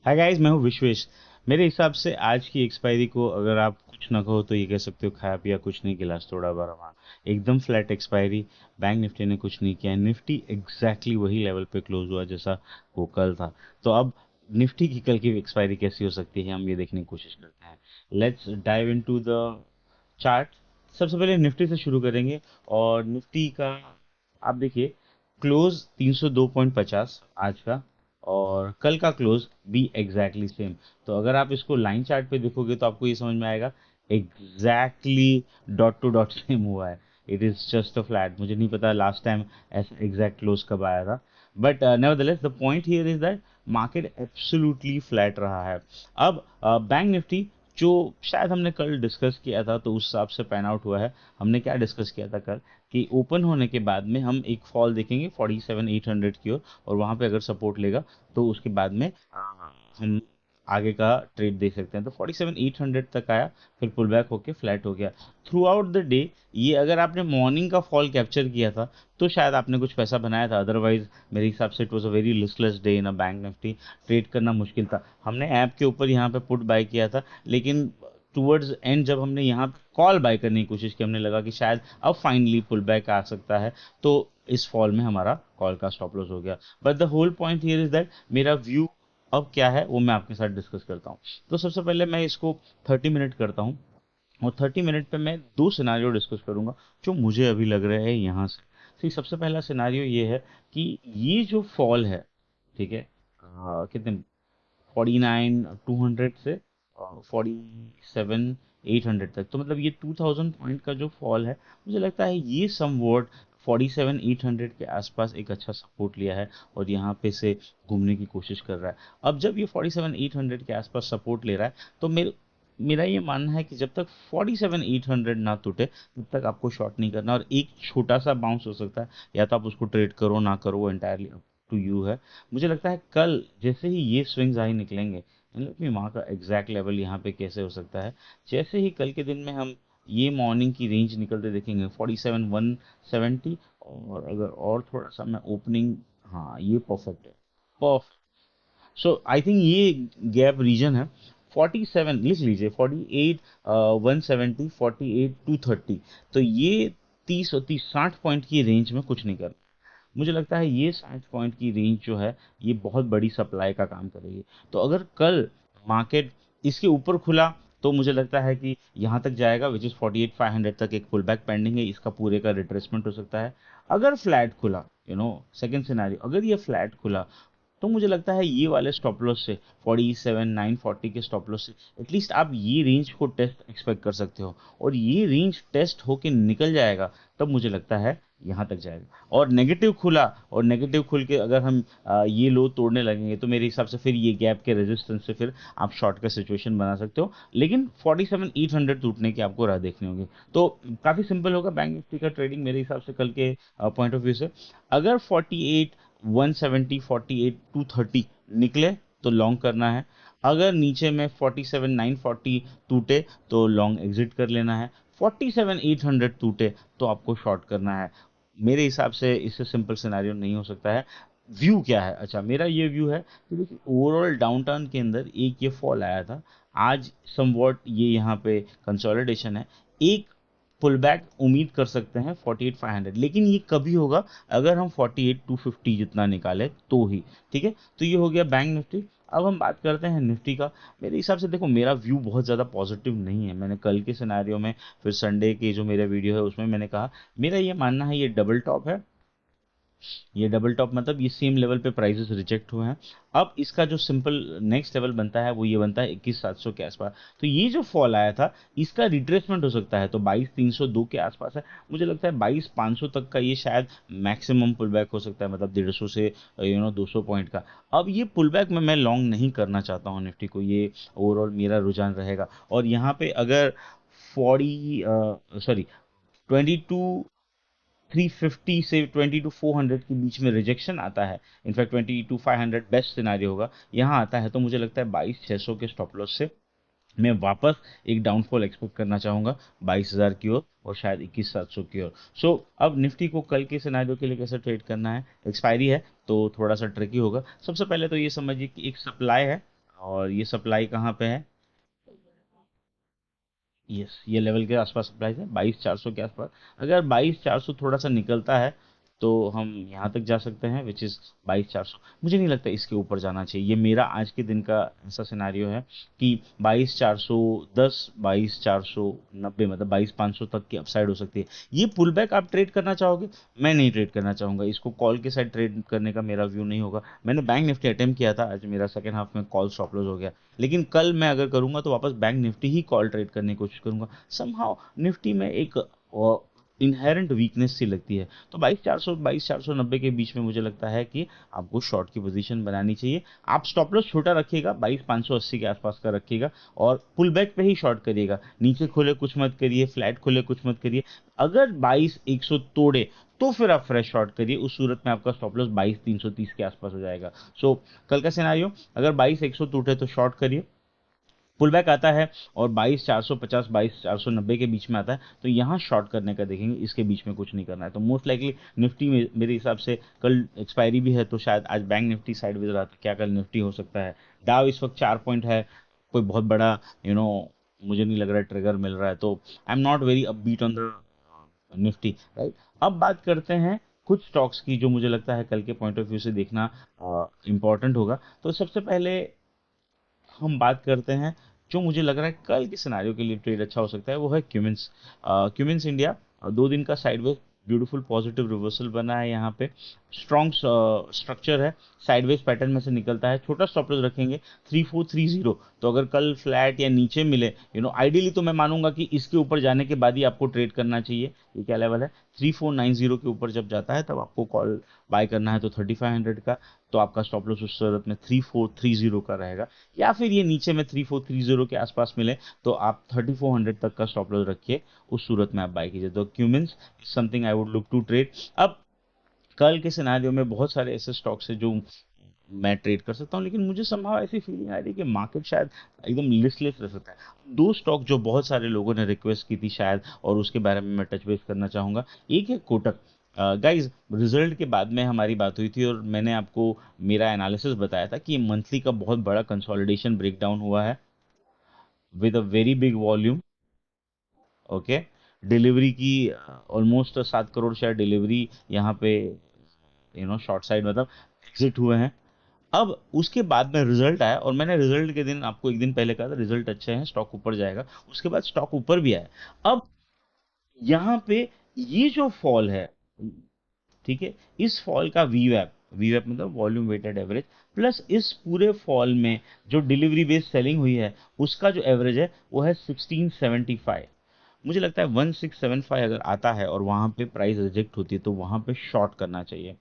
Hi guys, मैं हूँ विश्वेश। मेरे हिसाब से आज की एक्सपायरी को अगर आप कुछ ना कहो तो ये कह सकते हो खाया पिया कुछ नहीं, गिलास थोड़ा भरा हुआ। एकदम फ्लैट एक्सपायरी। बैंक निफ्टी ने कुछ नहीं किया, निफ्टी एग्जैक्टली वही लेवल पे क्लोज हुआ जैसा वो कल था। तो अब निफ्टी की कल की एक्सपायरी कैसी हो सकती है, हम ये देखने की कोशिश करते हैं। Let's dive into the chart. सबसे पहले निफ्टी से शुरू करेंगे। और निफ्टी का आप देखिए, क्लोज 302.50 आज का, और कल का क्लोज भी एग्जैक्टली सेम। तो अगर आप इसको लाइन चार्ट पे देखोगे तो आपको ये समझ में आएगा exactly dot to dot same हुआ है। It is just a flat. मुझे नहीं पता लास्ट टाइम ऐसा एग्जैक्ट क्लोज कब आया था, but nevertheless the point here is that market absolutely flat रहा है। अब बैंक निफ्टी जो शायद हमने कल डिस्कस किया था तो उस हिसाब से पैन आउट हुआ है। हमने क्या डिस्कस किया था कल, कि ओपन होने के बाद में हम एक फॉल देखेंगे 47,800 की ओर, और वहां पे अगर सपोर्ट लेगा तो उसके बाद में हम आगे का ट्रेड देख सकते हैं। तो 47,800 तक आया, फिर पुल बैक होके फ्लैट हो गया थ्रू आउट द डे। ये अगर आपने मॉर्निंग का फॉल कैप्चर किया था तो शायद आपने कुछ पैसा बनाया था, अदरवाइज मेरे हिसाब से it was a very listless day in a bank Nifty. Trade करना मुश्किल था। हमने ऐप के ऊपर यहाँ पे पुट बाय किया था, लेकिन टूवर्ड्स एंड जब हमने यहाँ कॉल बाय करने की कोशिश की, हमने लगा कि शायद अब फाइनली पुल बैक आ सकता है, तो इस फॉल में हमारा कॉल का स्टॉप लॉस हो गया। But the whole point here is that मेरा व्यू अब क्या है वो मैं आपके साथ डिस्कस करता हूँ। तो सबसे पहले मैं इसको 30 मिनट करता हूँ, और 30 मिनट पे मैं दो सिनारियो डिस्कस करूंगा जो मुझे अभी लग रहे हैं यहाँ से। तो सबसे पहला सिनारियो ये है कि ये जो फॉल है, ठीक है, कितने 49,200 से 47,800 तक, तो मतलब ये 2000 पॉइंट का जो फॉल है, मुझे लगता है ये समवॉट 47,800 के आसपास एक अच्छा सपोर्ट लिया है और यहाँ पे से घूमने की कोशिश कर रहा है। अब जब ये 47,800 के आसपास सपोर्ट ले रहा है तो मेरा ये मानना है कि जब तक 47,800 ना टूटे तब तक आपको शॉर्ट नहीं करना, और एक छोटा सा बाउंस हो सकता है, या तो आप उसको ट्रेड करो ना करो, वो एंटायरली अप टू यू है। मुझे लगता है कल जैसे ही ये स्विंग्स हाई निकलेंगे, मतलब कि वहाँ का एग्जैक्ट लेवल यहाँ पे कैसे हो सकता है, जैसे ही कल के दिन में हम ये मॉर्निंग की रेंज निकलते देखेंगे 47,170, और अगर और थोड़ा सा मैं ओपनिंग, हाँ ये परफेक्ट है, परफेक्ट। सो आई थिंक ये गैप रीजन है 47, लिख लीजिए 48,170, 48,230। तो ये 30 और 30 60 पॉइंट की रेंज में कुछ नहीं कर। मुझे लगता है ये 60 पॉइंट की रेंज जो है ये बहुत बड़ी सप्लाई का काम करेगी। तो अगर कल मार्केट इसके ऊपर खुला तो मुझे लगता है कि यहाँ तक जाएगा, विच इज 48,500 तक एक पुल बैक पेंडिंग है, इसका पूरे का रिट्रेसमेंट हो सकता है। अगर फ्लैट खुला, सेकंड सिनेरियो, अगर ये फ्लैट खुला तो मुझे लगता है ये वाले स्टॉप लॉस से 47,940 के स्टॉप लॉस से एटलीस्ट आप ये रेंज को टेस्ट एक्सपेक्ट कर सकते हो, और ये रेंज टेस्ट होके निकल जाएगा तब मुझे लगता है यहाँ तक जाएगा। और नेगेटिव खुला, और नेगेटिव खुल के अगर हम ये लो तोड़ने लगेंगे तो मेरे हिसाब से फिर ये गैप के रेजिस्टेंस से फिर आप शॉर्ट का सिचुएशन बना सकते हो, लेकिन 47,800 टूटने की आपको राह देखनी होगी। तो काफी सिंपल होगा बैंक निफ्टी का ट्रेडिंग मेरे हिसाब से कल के पॉइंट ऑफ व्यू से। अगर 48,170, 48,230 निकले तो लॉन्ग करना है। अगर नीचे में 47,940 टूटे तो लॉन्ग एग्जिट कर लेना है। 47,800 टूटे तो आपको शॉर्ट करना है। मेरे हिसाब से इससे सिंपल सिनेरियो नहीं हो सकता है। व्यू क्या है, अच्छा मेरा ये व्यू है कि देखिए ओवरऑल डाउन टर्न के अंदर एक ये फॉल आया था, आज समवॉट ये यहाँ पे कंसोलिडेशन है, एक पुल बैक उम्मीद कर सकते हैं 48,500, लेकिन ये कभी होगा अगर हम 48,250 जितना निकाले तो ही। ठीक है, तो ये हो गया बैंक निफ्टी। अब हम बात करते हैं निफ्टी का। मेरे हिसाब से देखो मेरा व्यू बहुत ज़्यादा पॉजिटिव नहीं है। मैंने कल के सिनेरियो में, फिर संडे की जो मेरा वीडियो है उसमें मैंने कहा मेरा ये मानना है ये डबल टॉप है। ये डबल टॉप मतलब ये सेम लेवल पे प्राइसेस रिजेक्ट हुए हैं। अब इसका जो सिंपल नेक्स्ट लेवल बनता है वो ये बनता है 21,700 के आसपास। तो ये जो फॉल आया था इसका रिट्रेसमेंट हो सकता है, तो 22,302 के आसपास है। मुझे लगता है 22,500 तक का ये शायद मैक्सिमम पुल बैक हो सकता है, मतलब 150 से 200 पॉइंट का। अब ये पुल बैक में मैं लॉन्ग नहीं करना चाहता हूँ निफ्टी को, ये ओवरऑल मेरा रुझान रहेगा। और यहाँ पे अगर 350 से 22,400 के बीच में रिजेक्शन आता है, इनफैक्ट 22,500 बेस्ट सिनारियो होगा, यहाँ आता है, तो मुझे लगता है 22,600 के स्टॉप लॉस से मैं वापस एक डाउनफॉल एक्सपेक्ट करना चाहूंगा 22,000 की ओर, और शायद 21,700 की ओर। सो अब निफ्टी को कल के सिनारियो के लिए कैसे ट्रेड करना है, एक्सपायरी है तो थोड़ा सा ट्रिकी होगा। सबसे पहले तो ये समझिए कि एक सप्लाई है और ये सप्लाई कहाँ पे है? यस, ये लेवल के आसपास सप्लाई है 22,400 के आसपास। अगर 22,400 थोड़ा सा निकलता है तो हम यहाँ तक जा सकते हैं, विच इज़ 22,400। मुझे नहीं लगता इसके ऊपर जाना चाहिए। ये मेरा आज के दिन का ऐसा सिनारियो है कि 22,410, 22,490, मतलब 22,500 तक की अपसाइड हो सकती है। ये पुल बैक आप ट्रेड करना चाहोगे? मैं नहीं ट्रेड करना चाहूंगा इसको। कॉल के साइड ट्रेड करने का मेरा व्यू नहीं होगा। मैंने बैंक निफ्टी अटेम्प्ट किया था, आज मेरा सेकंड हाफ में कॉल स्टॉप लॉस हो गया। लेकिन कल मैं अगर करूंगा तो वापस बैंक निफ्टी ही कॉल ट्रेड करने की कोशिश करूंगा। समहाउ निफ्टी में एक इनहेरेंट वीकनेस सी लगती है। तो 22,400 22,490 के बीच में मुझे लगता है कि आपको शॉर्ट की पोजीशन बनानी चाहिए। आप स्टॉप लॉस छोटा रखिएगा, 22,580 के आसपास का रखिएगा, और पुल बैक पे ही शॉर्ट करिएगा। नीचे खुले कुछ मत करिए, फ्लैट खुले कुछ मत करिए। अगर 22,100 तोड़े तो फिर आप फ्रेश शॉर्ट करिए। उस सूरत में आपका स्टॉप लॉस 22,330 के आसपास हो जाएगा। सो कल का सिनारियो, अगर 22,100 टूटे तो शॉर्ट करिए, पुल बैक आता है और 22,450 22,490 के बीच में आता है तो यहाँ शॉर्ट करने का देखेंगे। इसके बीच में कुछ नहीं करना है। तो मोस्ट लाइकली निफ्टी में मेरे हिसाब से कल एक्सपायरी भी है, तो शायद आज बैंक निफ्टी साइडवेज रहा था, क्या कल निफ्टी हो सकता है। डाउ इस वक्त 4 पॉइंट है, कोई बहुत बड़ा मुझे नहीं लग रहा है ट्रिगर मिल रहा है। तो I am not very upbeat on the Nifty, right. अब बात करते हैं कुछ स्टॉक्स की जो मुझे लगता है कल के पॉइंट ऑफ व्यू से देखना इंपॉर्टेंट होगा। तो सबसे पहले हम बात करते हैं जो मुझे लग रहा है कल के सिनारियो के लिए ट्रेड अच्छा हो सकता है, वो है क्यूमिंस। क्यूमिंस इंडिया 2 दिन का साइडवेज ब्यूटीफुल पॉजिटिव रिवर्सल बना है। यहाँ पे स्ट्रॉन्ग स्ट्रक्चर है, साइडवेज पैटर्न में से निकलता है। छोटा स्टॉप लॉस रखेंगे 3430। तो अगर कल फ्लैट या नीचे मिले, आइडियली तो मैं मानूंगा कि इसके ऊपर जाने के बाद ही आपको ट्रेड करना चाहिए। ये क्या लेवल है? 3490 के ऊपर जब जाता है तब आपको कॉल बाय करना है, तो 3500 का। तो आपका स्टॉप लॉस उस सूरत में 3430 का रहेगा। या फिर ये नीचे में 3430 के आसपास मिले तो आप 3400 तक का स्टॉप लॉस रखिए, उस सूरत में आप बाय कीजिए। तो Cummins something I would look to trade. अब कल के सिनारियो में बहुत सारे ऐसे स्टॉक्स है जो मैं ट्रेड कर सकता हूँ, लेकिन मुझे संभव ऐसी फीलिंग आ रही है कि मार्केट शायद एकदम लिस्टलेस रह सकता है। 2 स्टॉक जो बहुत सारे लोगों ने रिक्वेस्ट की थी शायद, और उसके बारे में मैं टच बेस करना चाहूंगा। एक है कोटक। गाइज, रिजल्ट के बाद में हमारी बात हुई थी और मैंने आपको मेरा एनालिसिस बताया था कि मंथली का बहुत बड़ा कंसोलिडेशन ब्रेकडाउन हुआ है with a very big volume. Okay, delivery की ऑलमोस्ट 7 करोड़ शेयर डिलीवरी यहाँ पे शॉर्ट साइड मतलब एग्जिट हुए हैं। अब उसके बाद में रिजल्ट आया और मैंने रिजल्ट के दिन आपको एक दिन पहले कहा था रिजल्ट अच्छे हैं, स्टॉक ऊपर जाएगा। उसके बाद स्टॉक ऊपर भी आया। अब यहाँ पे ये जो फॉल है, ठीक है, इस फॉल का वीवैप, वीवैप मतलब वॉल्यूम वेटेड एवरेज, प्लस इस पूरे फॉल में जो डिलीवरी बेस्ड सेलिंग हुई है उसका जो एवरेज है वो है 1675। मुझे लगता है 1675 अगर आता है और वहां पे प्राइस रिजेक्ट होती है तो वहां पे शॉर्ट करना चाहिए।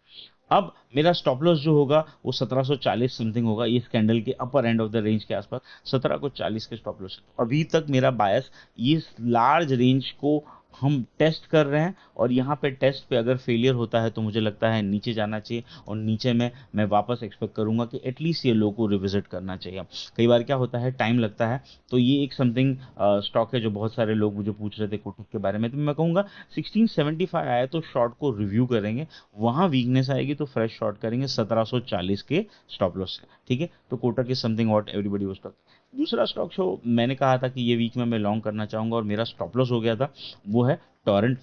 अब मेरा स्टॉप लॉस जो होगा वो 1740 समथिंग होगा, ये कैंडल के अपर एंड ऑफ द रेंज के आसपास 17 को 40 के स्टॉप लॉस। अभी तक मेरा बायस ये लार्ज रेंज को हम टेस्ट कर रहे हैं, और यहाँ पे टेस्ट पे अगर फेलियर होता है तो मुझे लगता है नीचे जाना चाहिए, और नीचे में मैं वापस एक्सपेक्ट करूंगा कि एटलीस्ट ये लो को रिविजिट करना चाहिए। कई बार क्या होता है, टाइम लगता है। तो ये एक समथिंग स्टॉक है जो बहुत सारे लोग मुझे पूछ रहे थे कोटक के बारे में, तो मैं कहूंगा 1675 आया तो शॉर्ट को रिव्यू करेंगे, वहां वीकनेस आएगी तो फ्रेश शॉर्ट करेंगे 1740 के स्टॉप लॉस से। ठीक है, तो Kotak is something what everybody was talking. दूसरा स्टॉक जो मैंने कहा था कि ये वीक में मैं लॉन्ग करना चाहूंगा और मेरा स्टॉप लॉस हो गया था, वो है टोरेंट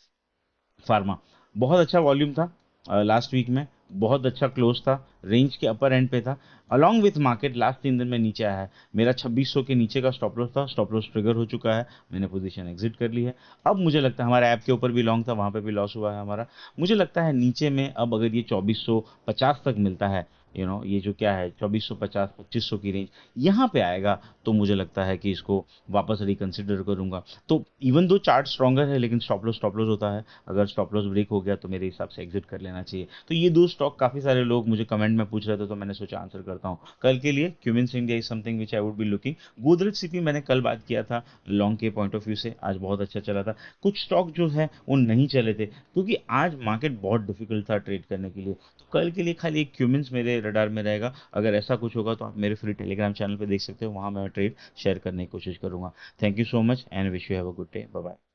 फार्मा। बहुत अच्छा वॉल्यूम था लास्ट वीक में, बहुत अच्छा क्लोज था, रेंज के अपर एंड पे था। अलॉन्ग विथ मार्केट लास्ट 3 दिन में नीचे आया है। मेरा 2600 के नीचे का स्टॉप लॉस था, स्टॉप लॉस ट्रिगर हो चुका है, मैंने पोजीशन एग्जिट कर ली है। अब मुझे लगता है हमारे ऐप के ऊपर भी लॉन्ग था, वहां पे भी लॉस हुआ है हमारा। मुझे लगता है नीचे में अब अगर ये 2450 तक मिलता है, ये जो क्या है 2450 2500 की रेंज यहाँ पे आएगा, तो मुझे लगता है कि इसको वापस रिकंसिडर करूंगा। तो इवन दो चार्ट स्ट्रॉन्गर है लेकिन स्टॉप लॉस होता है, अगर स्टॉप लॉस ब्रेक हो गया तो मेरे हिसाब से एग्जिट कर लेना चाहिए। तो ये 2 स्टॉक काफी सारे लोग मुझे कमेंट में पूछ रहे थे तो मैंने सोचा आंसर करता हूँ कल के लिए। Cummins India is something which I would be looking. Godrej CP मैंने कल बात किया था लॉन्ग के पॉइंट ऑफ व्यू से, आज बहुत अच्छा चला था। कुछ स्टॉक जो है वो नहीं चले थे क्योंकि आज मार्केट बहुत डिफिकल्ट था ट्रेड करने के लिए। तो कल के लिए खाली एक क्यूमिंस मेरे रडार में रहेगा। अगर ऐसा कुछ होगा तो आप मेरे फ्री टेलीग्राम चैनल पे देख सकते हो, वहां मैं ट्रेड शेयर करने की कोशिश करूंगा। Thank you so much and wish you have a good day. Bye bye.